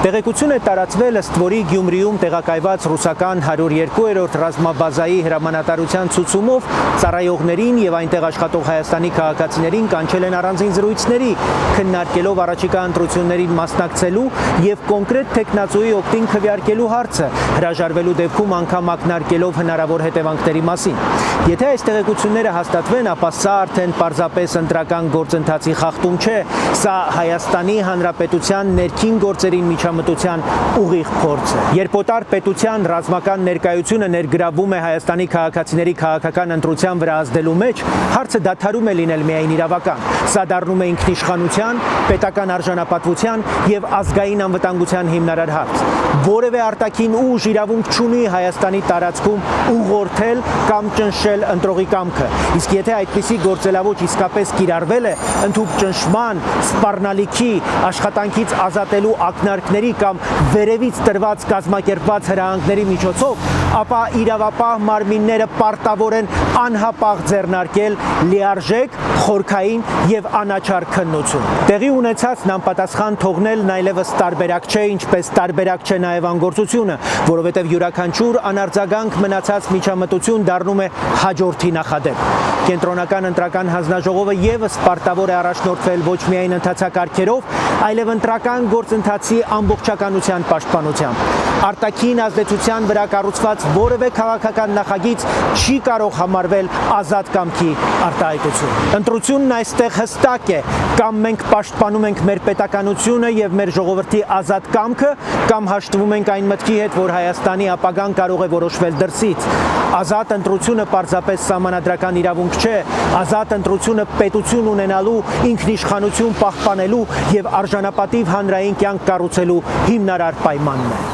Տեղեկություն է տարածվել, ըստ որի Գյումրիում տեղակայված ռուսական 102-րդ ռազմաբազայի հրամանատարության ցուցումով ծառայողներին եւ այնտեղ աշխատող Հայաստանի քաղաքացիներին կանչել են առանձին զրույցների, քննարկելով առաջիկա ընտրություններին մասնակցելու եւ կոնկրետ տեխնացուի օգտին քվեարկելու հարցը, հրաժարվելու դեպքում անգամ ակնարկելով հնարավոր հետևանքների մասին։ Եթե այս տեղեկությունները հաստատվեն, ապա սա արդեն պարզապես ընտրական գործընթացի խախտում չէ, սա Հայաստանի Հանրապետության ներքին գործերին միջամտության ուղիղ փորձ է։ Երբ օտար պետության ռազմական ներկայությունը ներգրավվում է Հայաստանի քաղաքացիների քաղաքական ընտրության վրա ազդելու մեջ, հարցը դադարում է լինել միայն իրավական։ Սա դառնում է ինքնիշխանության, պետական արժանապատվության եւ ազգային անվտանգության հիմնարար հարց։ Որևէ արտաքին ուժ իրավունք չունի Հայաստանի տարածքում ուղղորդել կամ ճնշել ընտրողի կամքը։ Իսկ եթե այդպիսի գործելավոճ իսկապես կիրառվել է ընդհանուր ճնշման, սպառնալիքի, աշխատանքից ազատելու ակնարկների կամ վերևից տրված կազմակերպված հրահանգների միջոցով, ապա իրավապահ մարմինները պարտավոր են անհապաղ ձեռնարկել լիարժեք, խորքային եւ անաչառ քննություն։ Տեղի ունեցածն անպատասխան թողնելն այլևս տարբերակ չէ, ինչպես տարբերակ չէ նաեւ անգործությունը, որովհետեւ յուրաքանչյուր անարձագանք մնացած միջամտություն դառնում է հաջորդի նախադեպ։ Կենտրոնական ընտրական հանձնաժողովը եւս պարտավոր է առաջնորդվել ոչ միայն ընթացակարգերով, այլև ընտրական գործընթացի ամբողջականության պաշտպանությամբ։ Արտաքին ազդեցության վրա կառուցված որևէ քաղաքական նախագիծ չի կարող համարվել ազատ կամքի արտահայտություն։ Ընտրությունն այստեղ հստակ է, կամ մենք պաշտպանում ենք մեր պետականությունը եւ մեր ժողովրդի ազատ կամքը, կամ հաշտվում ենք այն մտքի հետ, որ Հայաստանի ապագան կարող է որոշվել դրսից։ Ազատ ընտրությունը պարզապես սահմանադրական իրավունք չէ, ազատ ընտրությունը պետություն ունենալու, ինքնիշխանություն պահպանելու եւ արժանապատիվ հանրային կյանք կառուցելու հիմնարար պայմանն է։